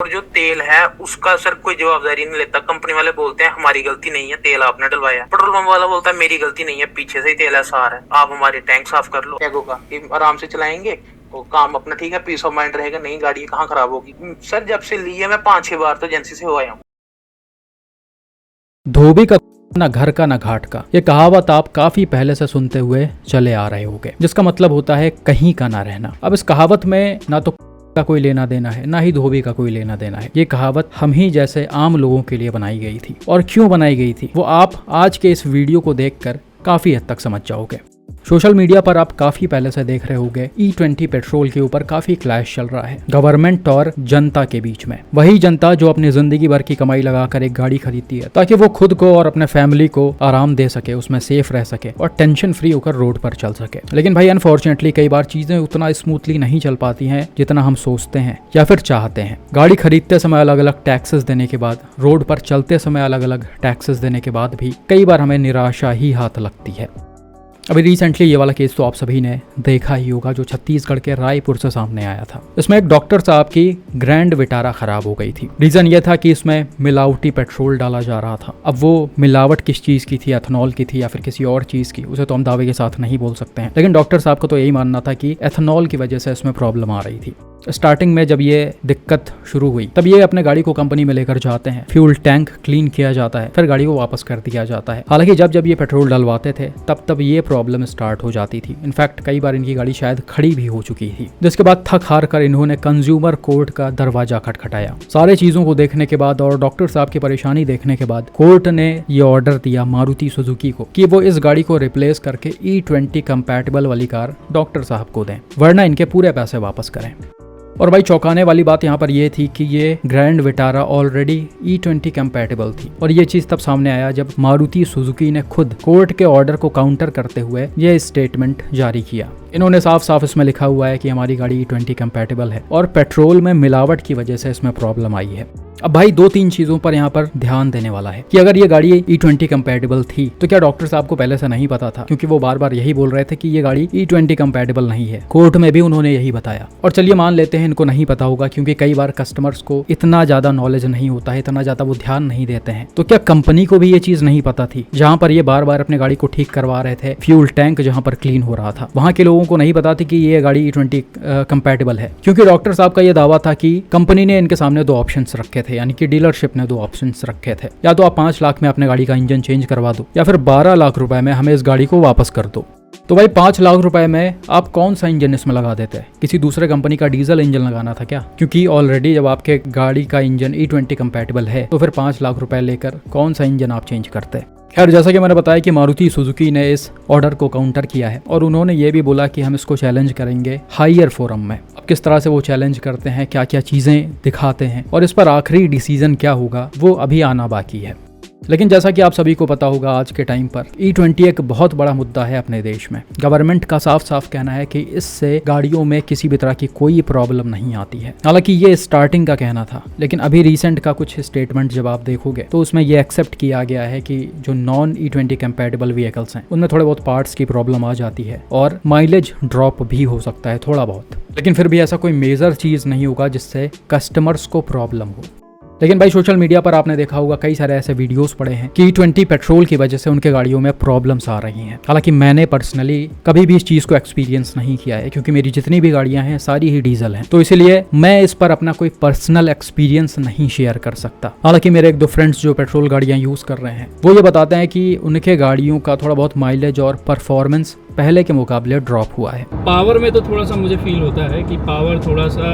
और जो तेल है उसका सर कोई जवाबदारी नहीं लेता। कंपनी वाले बोलते हैं हमारी गलती नहीं है, तेल आपने डलवाया। पेट्रोल पंप वाला बोलता है मेरी गलती नहीं है, पीछे से ही तेल ऐसा आ रहा है, आप हमारी टैंक साफ कर लो। टैगो का आराम से चलाएंगे तो काम अपना ठीक है, पीस ऑफ माइंड रहेगा, नहीं गाड़ी कहाँ खराब होगी। सर जब से ली है मैं 5-6 बार तो एजेंसी से हो आया हूँ। धोबी का ना घर का ना घाट का, ये कहावत आप काफी पहले से सुनते हुए चले आ रहे होंगे, जिसका मतलब होता है कहीं का ना रहना। अब इस कहावत में ना तो का कोई लेना देना है, ना ही धोबी का कोई लेना देना है। ये कहावत हम ही जैसे आम लोगों के लिए बनाई गई थी, और क्यों बनाई गई थी वो आप आज के इस वीडियो को देखकर काफी हद तक समझ जाओगे। सोशल मीडिया पर आप काफी पहले से देख रहे होंगे E20 पेट्रोल के ऊपर काफी क्लैश चल रहा है गवर्नमेंट और जनता के बीच में। वही जनता जो अपनी जिंदगी भर की कमाई लगाकर एक गाड़ी खरीदती है ताकि वो खुद को और अपने फैमिली को आराम दे सके, उसमें सेफ रह सके और टेंशन फ्री होकर रोड पर चल सके। लेकिन भाई अनफॉर्चुनेटली कई बार चीजें उतना स्मूथली नहीं चल पाती हैं जितना हम सोचते हैं या फिर चाहते हैं। गाड़ी खरीदते समय अलग अलग टैक्सेस देने के बाद, रोड पर चलते समय अलग अलग टैक्सेस देने के बाद भी कई बार हमें निराशा ही हाथ लगती है। अभी रिसेंटली ये वाला केस तो आप सभी ने देखा ही होगा जो छत्तीसगढ़ के रायपुर से सामने आया था। इसमें एक डॉक्टर साहब की ग्रैंड विटारा खराब हो गई थी। रीजन ये था कि इसमें मिलावटी पेट्रोल डाला जा रहा था। अब वो मिलावट किस चीज की थी, एथेनॉल की थी या फिर किसी और चीज की, उसे तो हम दावे के साथ नहीं बोल सकते हैं, लेकिन डॉक्टर साहब को तो यही मानना था कि एथेनॉल की वजह से इसमें प्रॉब्लम आ रही थी। स्टार्टिंग में जब ये दिक्कत शुरू हुई तब ये अपने गाड़ी को कंपनी में लेकर जाते हैं, फ्यूल टैंक क्लीन किया जाता है, फिर गाड़ी को वापस कर दिया जाता है। हालांकि जब ये पेट्रोल डलवाते थे तब ये प्रॉब्लम स्टार्ट हो जाती थी। इनफैक्ट कई बार इनकी गाड़ी शायद खड़ी भी हो चुकी थी, जिसके बाद थक हार कर इन्होंने कंज्यूमर कोर्ट का दरवाजा खटखटाया। सारे चीजों को देखने के बाद और डॉक्टर साहब की परेशानी देखने के बाद कोर्ट ने ये ऑर्डर दिया मारुति सुजुकी को कि वो इस गाड़ी को रिप्लेस करके E20 कंपैटिबल वाली कार डॉक्टर साहब को दें, वरना इनके पूरे पैसे वापस करें। और भाई चौंकाने वाली बात यहाँ पर यह थी कि ये grand Vitara already E20 compatible थी, और ये चीज तब सामने आया जब मारुति सुजुकी ने खुद कोर्ट के ऑर्डर को काउंटर करते हुए ये स्टेटमेंट जारी किया। इन्होंने साफ साफ इसमें लिखा हुआ है कि हमारी गाड़ी E20 कंपैटिबल है और पेट्रोल में मिलावट की वजह से इसमें प्रॉब्लम आई है। अब भाई 2-3 चीजों पर यहाँ पर ध्यान देने वाला है कि अगर ये गाड़ी E20 कंपैटिबल थी तो क्या डॉक्टर साहब को पहले से नहीं पता था, क्योंकि वो बार बार यही बोल रहे थे कि ये गाड़ी E20 कंपैटिबल नहीं है। कोर्ट में भी उन्होंने यही बताया। और चलिए मान लेते हैं इनको नहीं पता होगा, क्योंकि कई बार कस्टमर्स को इतना ज्यादा नॉलेज नहीं होता है, इतना ज्यादा वो ध्यान नहीं देते हैं। तो क्या कंपनी को भी ये चीज नहीं पता थी? जहाँ पर ये बार बार अपने गाड़ी को ठीक करवा रहे थे, फ्यूल टैंक जहाँ पर क्लीन हो रहा था, वहाँ के लोगों को नहीं पता थी कि ये गाड़ी E20 कंपैटिबल है? क्योंकि डॉक्टर साहब का ये दावा था कि कंपनी ने इनके सामने 2 ऑप्शंस रखे थे, यानी कि डीलरशिप ने 2 ऑप्शंस रखे थे, या तो आप 5 लाख में अपने गाड़ी का इंजन चेंज करवा दो, या फिर 12 लाख रुपए में हमें इस गाड़ी को वापस कर दो। तो भाई 5 लाख रुपए में आप कौन सा इंजन इसमें लगा देते हैं? किसी दूसरे कंपनी का डीजल इंजन लगाना था क्या? क्योंकि ऑलरेडी जब आपके गाड़ी का इंजन E20 कंपैटिबल है तो फिर 5 लाख रुपए लेकर कौन सा इंजन आप चेंज करते? खैर, जैसा कि मैंने बताया कि मारुति सुजुकी ने इस ऑर्डर को काउंटर किया है, और उन्होंने ये भी बोला कि हम इसको चैलेंज करेंगे हायर फोरम में। अब किस तरह से वो चैलेंज करते हैं, क्या क्या चीजें दिखाते हैं और इस पर आखिरी डिसीजन क्या होगा, वो अभी आना बाकी है। लेकिन जैसा कि आप सभी को पता होगा आज के टाइम पर E20 एक बहुत बड़ा मुद्दा है अपने देश में। गवर्नमेंट का साफ साफ कहना है कि इससे गाड़ियों में किसी भी तरह की कोई प्रॉब्लम नहीं आती है। हालांकि ये स्टार्टिंग का कहना था, लेकिन अभी रिसेंट का कुछ स्टेटमेंट जब आप देखोगे तो उसमें ये एक्सेप्ट किया गया है कि जो नॉन E20 कंपैटिबल व्हीकल्स हैं उनमें थोड़े बहुत पार्ट्स की प्रॉब्लम आ जाती है और माइलेज ड्रॉप भी हो सकता है थोड़ा बहुत, लेकिन फिर भी ऐसा कोई मेजर चीज नहीं होगा जिससे कस्टमर्स को प्रॉब्लम हो। लेकिन भाई सोशल मीडिया पर आपने देखा होगा कई सारे ऐसे वीडियोस पड़े हैं कि E20 पेट्रोल की वजह से उनके गाड़ियों में प्रॉब्लम्स आ रही हैं। हालांकि मैंने पर्सनली कभी भी इस चीज को एक्सपीरियंस नहीं किया है, क्योंकि मेरी जितनी भी गाड़ियां हैं सारी ही डीजल हैं, तो इसीलिए मैं इस पर अपना कोई पर्सनल एक्सपीरियंस नहीं शेयर कर सकता। हालांकि मेरे 1-2 फ्रेंड्स जो पेट्रोल गाड़ियां यूज कर रहे हैं वो ये बताते हैं कि उनके गाड़ियों का थोड़ा बहुत माइलेज और परफॉर्मेंस पहले के मुकाबले ड्रॉप हुआ है। पावर में तो थोड़ा सा मुझे फील होता है कि पावर थोड़ा सा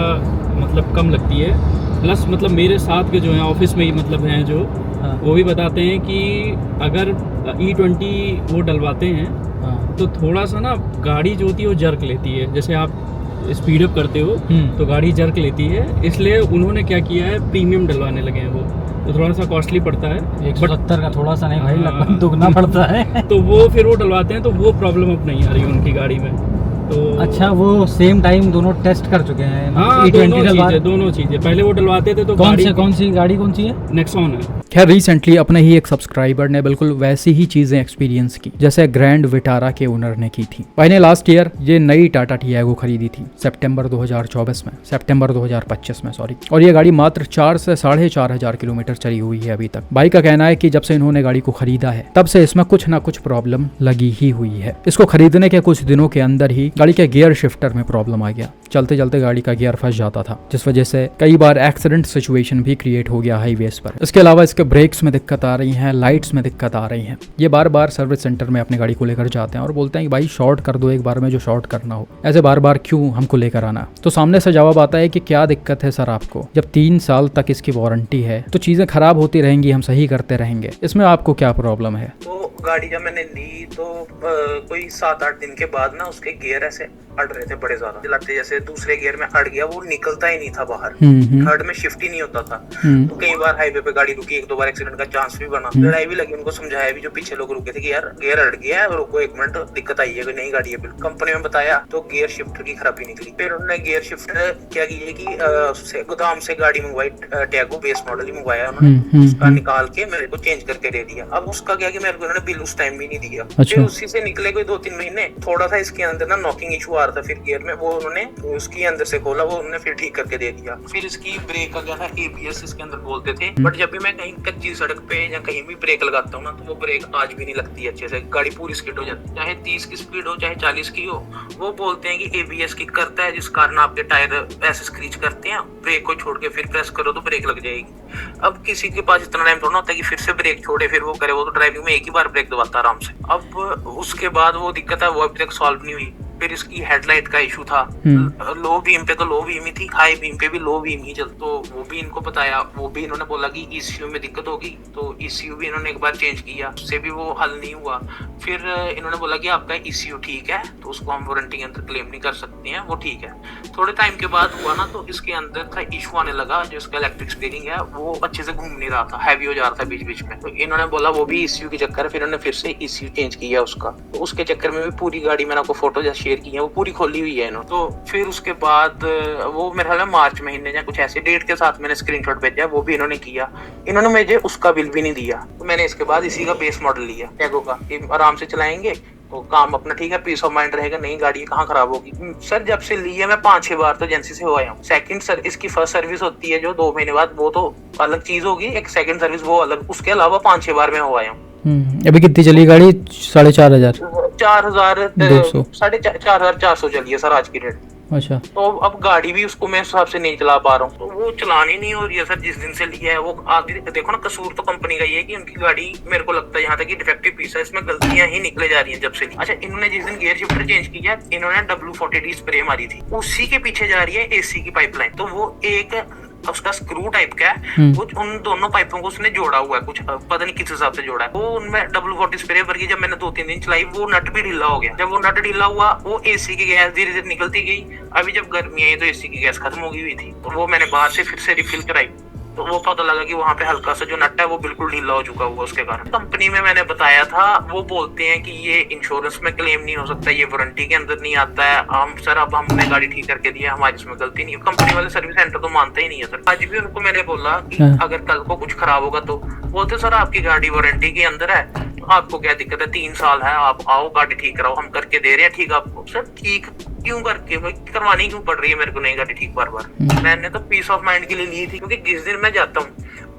मतलब कम लगती है। प्लस मतलब मेरे साथ के जो हैं ऑफिस में ही मतलब हैं जो वो भी बताते हैं कि अगर E20 वो डलवाते हैं तो थोड़ा सा ना गाड़ी जो होती है वो जर्क लेती है। जैसे आप स्पीड अप करते हो तो गाड़ी जर्क लेती है, इसलिए उन्होंने क्या किया है प्रीमियम डलवाने लगे हैं वो, तो थोड़ा सा कॉस्टली पड़ता है। 170 का थोड़ा सा नहीं भाई, लगभग दुगना पड़ता है। तो वो फिर वो डलवाते हैं तो वो प्रॉब्लम अब नहीं आ रही उनकी गाड़ी में। तो अच्छा, वो सेम टाइम दोनों टेस्ट कर चुके हैं? हाँ, दोनों चीजें पहले वो डलवाते थे तो कौन सी गाड़ी है? नेक्सॉन है। खैर रिसेंटली अपने ही एक सब्सक्राइबर ने बिल्कुल वैसी ही चीजें एक्सपीरियंस की जैसे ग्रैंड विटारा के ओनर ने की थी। भाई ने लास्ट ईयर ये नई टाटा टियागो खरीदी थी सितंबर 2025 में सॉरी, और ये गाड़ी मात्र 4 से 4,500 किलोमीटर चली हुई है अभी तक। भाई का कहना है कि जब से इन्होंने गाड़ी को खरीदा है तब से इसमें कुछ ना कुछ प्रॉब्लम लगी ही हुई है। इसको खरीदने के कुछ दिनों के अंदर ही गाड़ी के गियर शिफ्टर में प्रॉब्लम आ गया, चलते चलते गाड़ी का गियर फंस जाता था, जिस वजह से कई बार एक्सीडेंट सिचुएशन भी क्रिएट हो गया हाईवेज पर। इसके अलावा इसके ब्रेक्स में दिक्कत आ रही है, लाइट्स में दिक्कत आ रही है। ये बार बार सर्विस सेंटर में अपनी गाड़ी को लेकर जाते हैं और बोलते हैं कि भाई शॉर्ट कर दो एक बार में, जो शॉर्ट करना हो, ऐसे बार बार क्यों हमको लेकर आना। तो सामने से जवाब आता है कि क्या दिक्कत है सर आपको, जब 3 साल तक इसकी वारंटी है तो चीजें खराब होती रहेंगी, हम सही करते रहेंगे, इसमें आपको क्या प्रॉब्लम है। तो गाड़ी जब मैंने ली तो कोई 7-8 दिन के बाद ना उसके गियर ऐसे अड़ रहे थे बड़े ज्यादा, चलाते जैसे दूसरे गियर में अड़ गया, वो निकलता ही नहीं था बाहर, थर्ड में शिफ्ट ही नहीं होता था। तो कई बार हाईवे पे गाड़ी रुकी, 1-2 बार एक्सीडेंट का चांस भी बना, लड़ाई भी लगी, उनको समझाया भी जो पीछे लोग रुके थे कि यार गियर अड़ गया है, रुको 1 मिनट, दिक्कत आई है, नई गाड़ी है। कंपनी में बताया तो गियर शिफ्टर की खराबी निकली। फिर उन्होंने गियर शिफ्टर क्या किया कि गोदाम से गाड़ी मंगवाई, टैगो बेस मॉडल ही मंगवाया उन्होंने, उसका निकाल के मेरे को चेंज करके दे दिया। अब उसका क्या कि मेरे को उन्होंने बिल उस टाइम भी नहीं दिया। फिर उसी से निकले कोई 2-3 महीने, थोड़ा सा इसके अंदर ना नॉकिंग इशू आ रहा था फिर गियर में, वो उन्होंने उसकी अंदर से खोला, वो उन्होंने फिर ठीक करके दे दिया। फिर इसकी ब्रेक का क्या था, ABS इसके अंदर बोलते थे, बट जब भी मैं कहीं कच्ची सड़क पे या कहीं भी ब्रेक लगाता हूँ ना तो वो ब्रेक आज भी नहीं लगती अच्छे से, गाड़ी पूरी स्किड हो जाती है, चाहे 30 की स्पीड हो चाहे 40 की हो। वो बोलते हैं कि ABS किक करता है जिस कारण आपके टायर ऐसे स्क्रीच करते हैं, ब्रेक को छोड़ के फिर प्रेस करो तो ब्रेक लग जाएगी। अब किसी के पास इतना टाइम थोड़ा होता है कि फिर से ब्रेक छोड़े फिर वो करे, वो तो ड्राइविंग में एक ही बार ब्रेक दबाता आराम से। अब उसके बाद वो दिक्कत है वो अभी तक सॉल्व नहीं हुई। फिर इसकी हेडलाइट का इशू था, लो बीम पे तो लो बीम ही थी, हाई बीम पे भी लो बीम ही चल, तो वो भी इनको बताया, वो भी इन्होंने बोला कि ECU में दिक्कत होगी, तो ECU भी इन्होंने एक बार चेंज किया, उससे भी वो हल नहीं हुआ। फिर इन्होंने बोला कि आपका ECU ठीक है तो उसको हम वारंटी के अंदर क्लेम नहीं कर सकते हैं, वो ठीक है। थोड़े टाइम के बाद हुआ ना तो इसके अंदर था इशू आने लगा, जो इसका इलेक्ट्रिक स्टीयरिंग है वो अच्छे से घूम नहीं रहा था, हैवी हो जा रहा था बीच बीच में। तो इन्होंने बोला वो भी ECU के चक्कर, फिर इन्होंने फिर से ECU चेंज किया उसका, तो उसके चक्कर में भी पूरी गाड़ी मैंने आपको फोटो शेयर की है, वो पूरी खोली हुई है इन्होंने। तो फिर उसके बाद वो मेरे ख्याल में मार्च महीने या कुछ ऐसे डेट के साथ मैंने स्क्रीनशॉट भेजा, वो भी इन्होंने किया। इन्होंने मुझे उसका बिल भी नहीं दिया, तो मैंने इसके बाद इसी का बेस मॉडल लिया टैगो का, आराम से चलाएंगे तो काम अपना ठीक है, पीस ऑफ माइंड रहेगा, नहीं गाड़ी कहाँ खराब होगी। सर जब से ली है मैं 5-6 बार तो एजेंसी से हो आया हूँ। सेकंड इसकी फर्स्ट सर्विस होती है जो 2 महीने बाद, वो तो अलग चीज होगी, एक सेकंड सर्विस वो अलग, उसके अलावा 5-6 बार मैं हो आया हूँ। अभी कितनी चली गाड़ी? 4,500 4,400 चली है सर आज की डेट। अच्छा, तो अब गाड़ी भी उसको मैं हिसाब से नहीं चला पा रहा हूँ, तो वो चलानी नहीं हो रही है सर जिस दिन से लिया है। वो आगे देखो ना, कसूर तो कंपनी का ये है कि उनकी गाड़ी मेरे को लगता है यहाँ तक कि डिफेक्टिव पीस है, इसमें गलतियां ही निकले जा रही हैं जब से। अच्छा, इन्होंने जिस दिन गियर शिफ्टर चेंज किया, इन्होंने W40D स्प्रे मारी थी, उसी के पीछे जा रही है AC की पाइपलाइन, तो वो एक उसका स्क्रू टाइप का है, कुछ उन दोनों पाइपों को उसने जोड़ा हुआ है, कुछ पता नहीं किस हिसाब से जोड़ा है, वो उनमें W40 स्प्रे भर की। जब मैंने 2-3 दिन चलाई वो नट भी ढीला हो गया, जब वो नट ढीला हुआ वो AC की गैस धीरे धीरे निकलती गई। अभी जब गर्मी आई तो AC की गैस खत्म हो गई हुई थी, तो वो मैंने बाहर से फिर से रिफिल कराई, तो वो पता लगा कि वहाँ पे हल्का सा जो नट है वो बिल्कुल ढीला हो चुका हुआ, उसके कारण। कंपनी में मैंने बताया था, वो बोलते हैं कि ये इंश्योरेंस में क्लेम नहीं हो सकता, ये वारंटी के अंदर नहीं आता है। हम सर अब हमने गाड़ी ठीक करके दी है, हमारी इसमें गलती नहीं है। कंपनी वाले सर्विस सेंटर तो मानते ही नहीं है सर। आज भी उनको मैंने बोला कि अगर कल को कुछ खराब होगा तो बोलते सर आपकी गाड़ी वारंटी के अंदर है, तो आपको क्या दिक्कत है, 3 साल है, आप आओ गाड़ी ठीक कराओ, हम करके दे रहे हैं ठीक आपको। सर ठीक क्यों करके करवानी क्यों पड़ रही है मेरे को नई गाड़ी ठीक बार बार? मैंने तो पीस ऑफ माइंड के लिए ली थी, क्योंकि जिस दिन मैं जाता हूँ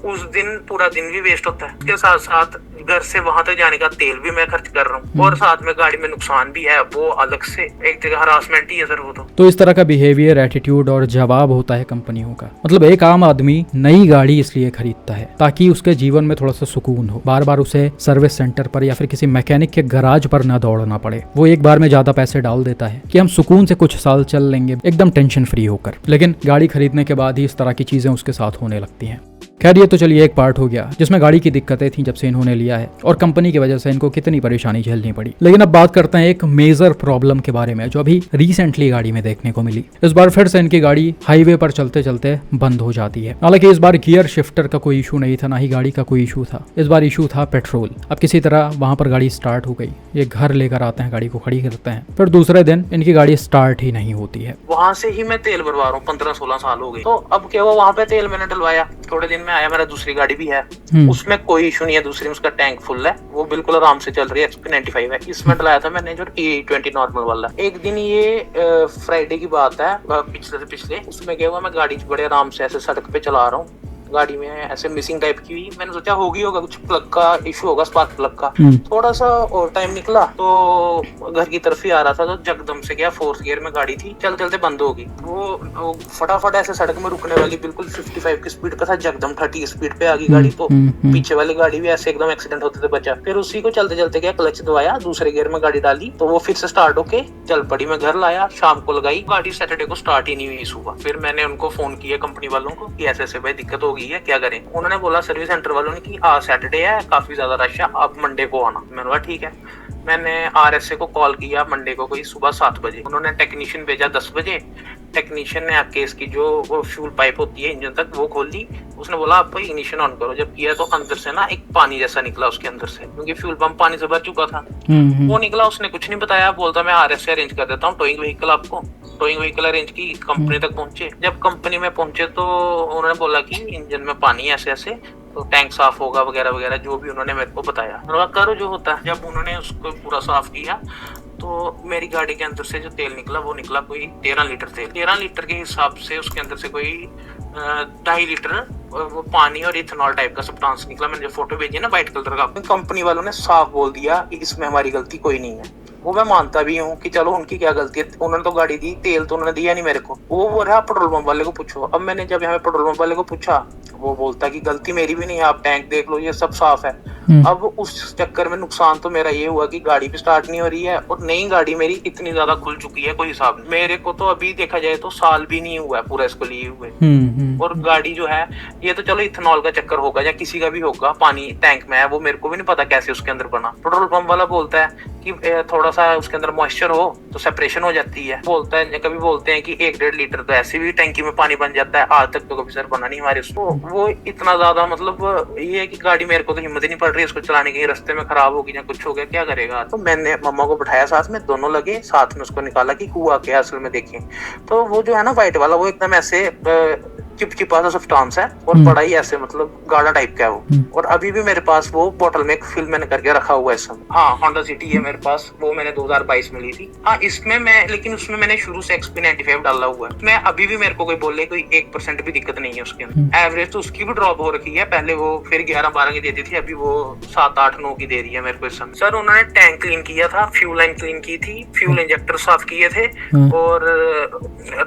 उस दिन पूरा दिन भी वेस्ट होता है, उसके साथ साथ घर से वहां तक जाने का तेल भी मैं खर्च कर रहा हूँ, और साथ में गाड़ी में नुकसान भी है, वो अलग से एक जगह हरासमेंट ही है सर वो तो इस तरह का बिहेवियर, एटीट्यूड और जवाब होता है कंपनियों का। मतलब एक आम आदमी नई गाड़ी इसलिए खरीदता है ताकि उसके जीवन में थोड़ा सा सुकून हो, बार बार उसे सर्विस सेंटर पर या फिर किसी मैकेनिक के गराज पर ना दौड़ना पड़े। वो एक बार में ज्यादा पैसे डाल देता है कि हम सुकून से कुछ साल चल लेंगे एकदम टेंशन फ्री होकर, लेकिन गाड़ी खरीदने के बाद ही इस तरह की चीजें उसके साथ होने लगती हैं। खैर ये तो चलिए एक पार्ट हो गया जिसमें गाड़ी की दिक्कतें थी जब से इन्होंने लिया है और कंपनी की वजह से इनको कितनी परेशानी झेलनी पड़ी। लेकिन अब बात करते हैं एक मेजर प्रॉब्लम के बारे में जो अभी रिसेंटली गाड़ी में देखने को मिली। इस बार फिर से इनकी गाड़ी हाईवे पर चलते चलते बंद हो जाती है। हालांकि इस बार गियर शिफ्टर का कोई इशू नहीं था, ना ही गाड़ी का कोई इशू था। इस बार इशू था पेट्रोल। अब किसी तरह वहां पर गाड़ी स्टार्ट हो गई। ये घर लेकर आते हैं, गाड़ी को खड़ी करते हैं, फिर दूसरे दिन इनकी गाड़ी स्टार्ट ही नहीं होती है। वहां से ही मैं तेल भरवा रहा हूँ, 15-16 साल हो गए। तो अब क्या हुआ, वहां पे तेल मैंने डलवाया, थोड़े दिन में आया, मेरा दूसरी गाड़ी भी है, उसमें कोई इशू नहीं है, दूसरी में उसका टैंक फुल है, वो बिल्कुल आराम से चल रही है, XP95 है। इसमें डलाया था मैंने जो E20 नॉर्मल वाला। एक दिन ये फ्राइडे की बात है, पिछले उसमें क्या हुआ, मैं गाड़ी बड़े आराम से ऐसे सड़क पे चला रहा हूँ, गाड़ी में ऐसे मिसिंग टाइप की हुई। मैंने सोचा होगा कुछ प्लग का इशू होगा, स्पार्क प्लग का। थोड़ा सा और टाइम निकला तो घर की तरफ ही आ रहा था, तो जगदम से क्या, 4th गियर में गाड़ी थी, चलते चलते बंद हो गई। वो फटाफट ऐसे सड़क में रुकने वाली, बिल्कुल 55 की स्पीड का था, जगदम 30 की स्पीड पे आ गई गाड़ी। तो पीछे वाली गाड़ी भी ऐसे एकदम एक्सीडेंट होते थे बचा। फिर उसी को चलते चलते क्या, क्लच दबाया, दूसरे गियर में गाड़ी डाली, तो वो फिर से स्टार्ट होके चल पड़ी। मैं घर लाया, शाम को लगाई गाड़ी, सैटरडे को स्टार्ट ही नहीं हुई सुबह। फिर मैंने उनको फोन किया कंपनी वालों को कि ऐसे ऐसे भाई दिक्कत हो गई है, क्या करें। उन्होंने बोला सर्विस सेंटर वालों ने कि आज सैटरडे है, काफी ज्यादा रश है, आप मंडे को आना। मैंने बोला ठीक है। मैंने RSA को कॉल किया मंडे को कोई सुबह 7 बजे। उन्होंने टेक्नीशियन भेजा 10 बजे। टेक्नीशियन ने आके इसकी जो वो फ्यूल पाइप होती है इंजन तक, वो खोल ली। उसने बोला आप इग्निशन ऑन करो। जब किया तो अंदर से ना एक पानी जैसा निकला उसके अंदर से, क्योंकि फ्यूल पंप पानी से भर चुका था। वो निकला, उसने कुछ नहीं बताया, बोलता मैं RSA अरेंज कर देता हूँ, टोइंग व्हीकल आपको। टोइंग व्हीकल अरेंज की, कंपनी तक पहुंचे। जब कंपनी में पहुंचे तो उन्होंने बोला कि इंजन में पानी ऐसे ऐसे, तो टैंक साफ होगा वगैरह वगैरह, जो भी उन्होंने मेरे को बताया। उन्होंने करो जो होता है। जब उन्होंने उसको पूरा साफ किया तो मेरी गाड़ी के अंदर से जो तेल निकला वो निकला कोई 13 लीटर तेल। 13 लीटर के हिसाब से उसके अंदर से कोई 2.5 लीटर वो पानी और इथेनॉल टाइप का सब्सटेंस निकला। मैंने जो फोटो भेजी है ना व्हाइट कलर का, कंपनी वालों ने साफ बोल दिया कि इसमें हमारी गलती कोई नहीं है। वो मैं मानता भी हूँ कि चलो उनकी क्या गलती है, उन्होंने तो गाड़ी दी, तेल तो उन्होंने दिया नहीं मेरे को। वो बोल रहा पेट्रोल पंप वाले को पूछो। अब मैंने जब यहाँ पेट्रोल पंप वाले को पूछा, वो बोलता कि गलती मेरी भी नहीं है, आप टैंक देख लो, ये सब साफ है। अब उस चक्कर में नुकसान तो मेरा ये हुआ कि गाड़ी भी स्टार्ट नहीं हो रही है, और नई गाड़ी मेरी इतनी ज्यादा खुल चुकी है कोई हिसाब नहीं। मेरे को तो अभी देखा जाए तो साल भी नहीं हुआ है पूरा इसको लिए हुए। और गाड़ी जो है, ये तो चलो इथेनॉल का चक्कर होगा या किसी का भी होगा, पानी टैंक में है, वो मेरे को भी नहीं पता कैसे उसके अंदर बना। पेट्रोल पंप वाला बोलता है कि थोड़ा सा उसके अंदर मॉइस्चर हो तो सेपरेशन हो जाती है। बोलता है, कभी बोलते हैं कि 1-1.5 लीटर तो ऐसे भी टैंकी में पानी बन जाता है। आज तक तो कभी सर बना नहीं हमारे उसको। वो इतना ज्यादा मतलब ये है कि गाड़ी मेरे को तो हिम्मत ही नहीं पड़ रही उसको चलाने की, रास्ते में खराब होगी या कुछ हो गया, क्या करेगा। तो मैंने मम्मा को बिठाया साथ में, दोनों लगे साथ में उसको निकाला कि हुआ क्या असल में देखें। तो वो जो है ना व्हाइट वाला, वो एकदम ऐसे चिपचिपा सा सब्सटेंस है और बड़ा ही ऐसे मतलब गाढ़ा टाइप का है वो। और अभी भी मेरे पास वो बोतल में फिल मैंने करके रखा हुआ है सब। हाँ, होंडा सिटी है मेरे पास, वो मैंने 2022 में ली थी। हाँ, इसमें मैं, लेकिन उसमें मैंने शुरू से XP95 डाला हुआ है। मैं अभी भी मेरे को कोई बोले कोई 1% भी दिक्कत नहीं है उसके अंदर। एवरेज तो उसकी भी ड्रॉप हो रखी है, पहले वो फिर 11-12 की देती थी, अभी वो 7-8-9 की दे रही है मेरे को इस समय। सर उन्होंने टैंक क्लीन किया था, फ्यूल लाइन क्लीन की थी, फ्यूल इंजेक्टर साफ किए थे, और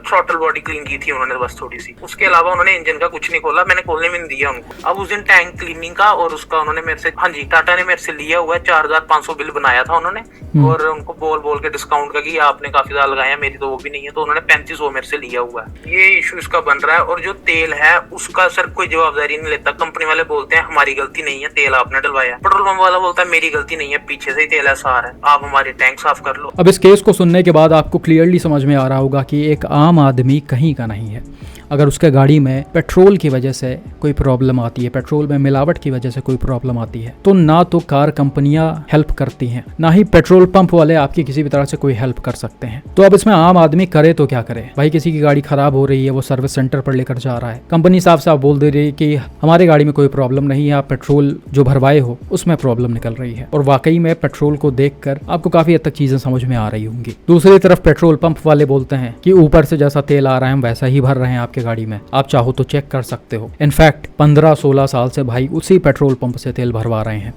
थ्रॉटल बॉडी क्लीन की थी उन्होंने बस थोड़ी सी। उसके अलावा उन्होंने इंजन का कुछ नहीं खोला, मैंने खोलने भी नहीं दिया उनको। अब उस दिन टैंक क्लीनिंग का और उसका उन्होंने मेरे से, हाँ जी, टाटा ने मेरे से लिया हुआ है 4500 बिल बनाया था उन्होंने, और उनको बोल के डिस्काउंट का कि आपने काफी ज्यादा लगाया, मेरी तो वो भी नहीं है, तो उन्होंने 3500 मेरे से लिया हुआ है। ये इशू इसका बन रहा है। और जो तेल है उसका सर कोई जवाबदारी नहीं लेता। कंपनी वाले बोलते हैं हमारी गलती नहीं है, तेल आपने डलवाया। पेट्रोल पंप वाला बोलता है मेरी गलती नहीं है, पीछे से ही तेल ऐसा आ रहा है, आप हमारे टैंक साफ कर लो। अब इस केस को सुनने के बाद आपको क्लियरली समझ में आ रहा होगा कि एक आम आदमी कहीं का नहीं है। अगर उसके गाड़ी में पेट्रोल की वजह से कोई प्रॉब्लम आती है, पेट्रोल में मिलावट की वजह से कोई प्रॉब्लम आती है, तो ना तो कार कंपनियां हेल्प करती हैं, ना ही पेट्रोल पंप वाले आपकी किसी भी तरह से कोई हेल्प कर सकते हैं। तो अब इसमें आम आदमी करे तो क्या करे भाई? किसी की गाड़ी खराब हो रही है, वो सर्विस सेंटर पर लेकर जा रहा है, कंपनी साफ साफ बोल दे रही है कि हमारे गाड़ी में कोई प्रॉब्लम नहीं है, आप पेट्रोल जो भरवाए हो उसमें प्रॉब्लम निकल रही है। और वाकई में पेट्रोल को देखकर आपको काफी हद तक चीजें समझ में आ रही होंगी। दूसरी तरफ पेट्रोल पंप वाले बोलते हैं कि ऊपर से जैसा तेल आ रहा है हम वैसा ही भर रहे हैं आपके गाड़ी में, आप चाहो तो चेक कर सकते हो। इनफैक्ट 15-16 साल से भाई उसी पेट्रोल पंप से तेल भरवा रहे हैं।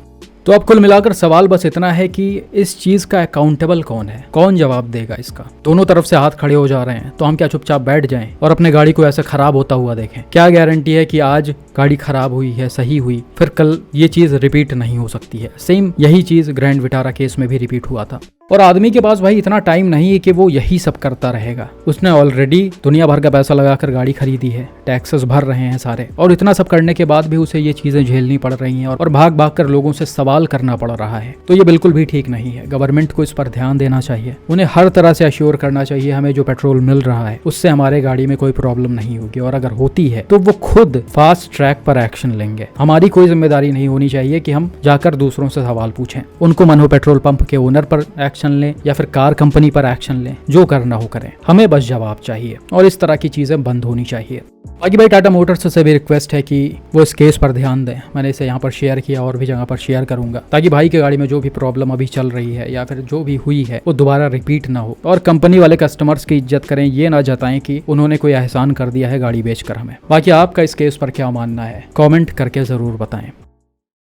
तो अब कुल मिलाकर सवाल बस इतना है कि इस चीज का अकाउंटेबल कौन है, कौन जवाब देगा इसका? दोनों तरफ से हाथ खड़े हो जा रहे हैं, तो हम क्या चुपचाप बैठ जाएं और अपने गाड़ी को ऐसे खराब होता हुआ देखें? क्या गारंटी है कि आज गाड़ी खराब हुई है, सही हुई, फिर कल ये चीज रिपीट नहीं हो सकती है? सेम यही चीज ग्रैंड विटारा केस में भी रिपीट हुआ था। और आदमी के पास भाई इतना टाइम नहीं है कि वो यही सब करता रहेगा। उसने ऑलरेडी दुनिया भर का पैसा लगाकर गाड़ी खरीदी है, टैक्सेस भर रहे हैं सारे, और इतना सब करने के बाद भी उसे ये चीजें झेलनी पड़ रही हैं और भाग भाग कर लोगों से सवाल करना पड़ रहा है। तो ये बिल्कुल भी ठीक नहीं है। गवर्नमेंट को इस पर ध्यान देना चाहिए, उन्हें हर तरह से अश्योर करना चाहिए हमें जो पेट्रोल मिल रहा है उससे हमारे गाड़ी में कोई प्रॉब्लम नहीं होगी, और अगर होती है तो वो खुद फास्ट ट्रैक पर एक्शन लेंगे। हमारी कोई जिम्मेदारी नहीं होनी चाहिए कि हम जाकर दूसरों से सवाल पूछें। उनको मन हो पेट्रोल पंप के ओनर पर एक्शन लें या फिर कार कंपनी पर एक्शन लें, जो करना हो करें, हमें बस जवाब चाहिए और इस तरह की चीजें बंद होनी चाहिए। बाकी भाई टाटा मोटर्स से भी रिक्वेस्ट है कि वो इस केस पर ध्यान दें। मैंने इसे यहाँ पर शेयर किया और भी जगह पर शेयर करूंगा, ताकि भाई की गाड़ी में जो भी प्रॉब्लम अभी चल रही है या फिर जो भी हुई है वो दोबारा रिपीट ना हो, और कंपनी वाले कस्टमर्स की इज्जत करें, ये ना जताएं कि उन्होंने कोई एहसान कर दिया है गाड़ी बेचकर हमें। बाकी आपका इस केस पर क्या मानना है, कॉमेंट करके जरूर बताएं।